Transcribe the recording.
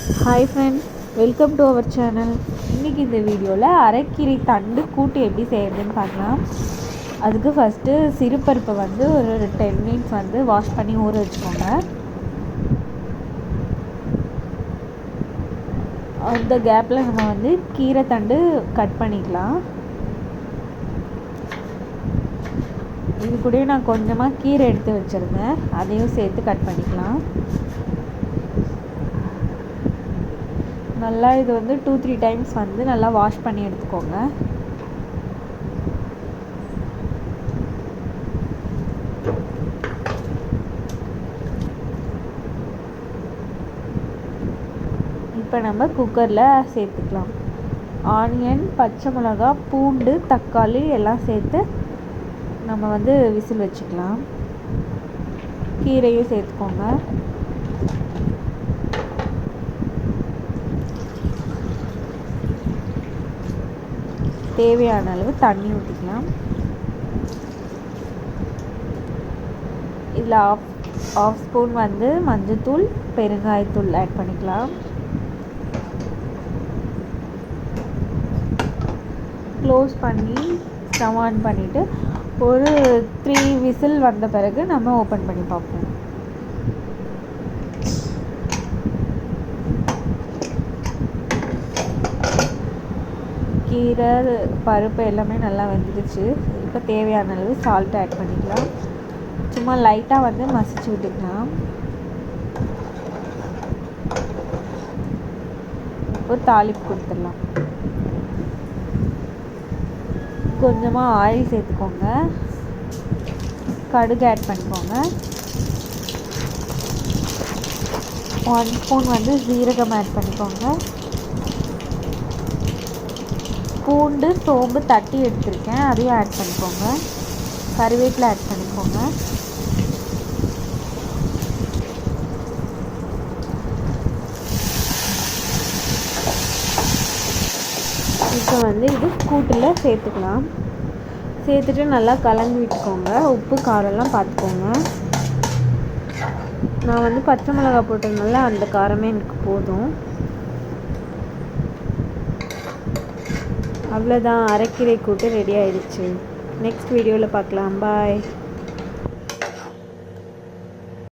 Hi friends, welcome to our channel. இன்றைக்கி இந்த வீடியோவில் அரைக்கீரை தண்டு கூட்டு எப்படி செய்கிறதுன்னு பார்க்கலாம். அதுக்கு ஃபஸ்ட்டு சிறுபருப்பை வந்து ஒரு 10 மினிட்ஸ் வந்து வாஷ் பண்ணி ஊற வச்சுக்கோங்க. அந்த கேப்பில் நம்ம வந்து கீரை தண்டு கட் பண்ணிக்கலாம். இது கூட நான் கொஞ்சமாக கீரை எடுத்து வச்சுருந்தேன், அதையும் சேர்த்து கட் பண்ணிக்கலாம். நல்லா இது வந்து 2-3 டைம்ஸ் வந்து நல்லா வாஷ் பண்ணி எடுத்துக்கோங்க. இப்போ நம்ம குக்கரில் சேர்த்துக்கலாம். ஆனியன், பச்சை மிளகா, பூண்டு, தக்காளி எல்லாம் சேர்த்து நம்ம வந்து விசில் வச்சுக்கலாம். கீரையும் சேர்த்துக்கோங்க. தேவையான அளவு தண்ணி ஊற்றிக்கலாம். இதில் ஆஃப் ஸ்பூன் வந்து மஞ்சத்தூள், பெருங்காயத்தூள் ஆட் பண்ணிக்கலாம். க்ளோஸ் பண்ணி ஸ்டவ் ஆன் பண்ணிவிட்டு ஒரு 3 விசில் வந்த பிறகு நம்ம ஓப்பன் பண்ணி பார்ப்போம். கீரை, பருப்பு எல்லாமே நல்லா வெந்துடுச்சு. இப்போ தேவையான அளவு சால்ட் ஆட் பண்ணிக்கலாம். சும்மா லைட்டாக வந்து மசிச்சு விட்டுக்கலாம். இப்போ தாளிப்பு கொடுத்துடலாம். கொஞ்சமாக ஆயில் சேர்த்துக்கோங்க. கடுகு ஆட் பண்ணிக்கோங்க. 1 ஸ்பூன் வந்து ஜீரகம் ஆட் பண்ணிக்கோங்க. பூண்டு, சோம்பு தட்டி எடுத்துருக்கேன், அதையும் ஆட் பண்ணிக்கோங்க. கருவேப்பிலை ஆட் பண்ணிக்கோங்க. இப்போ வந்து இது கூட்டில் சேர்த்துக்கலாம். சேர்த்துட்டு நல்லா கலந்து விட்டுக்கோங்க. உப்பு காரம்லாம் பார்த்துக்கோங்க. நான் வந்து பச்சை மிளகாய் போட்டதுனால அந்த காரமே எனக்கு போதும். அவ்வளோதான், அரைக்கீரை கூட்டு ரெடி ஆயிடுச்சு. நெக்ஸ்ட் வீடியோவில் பார்க்கலாம். பாய்.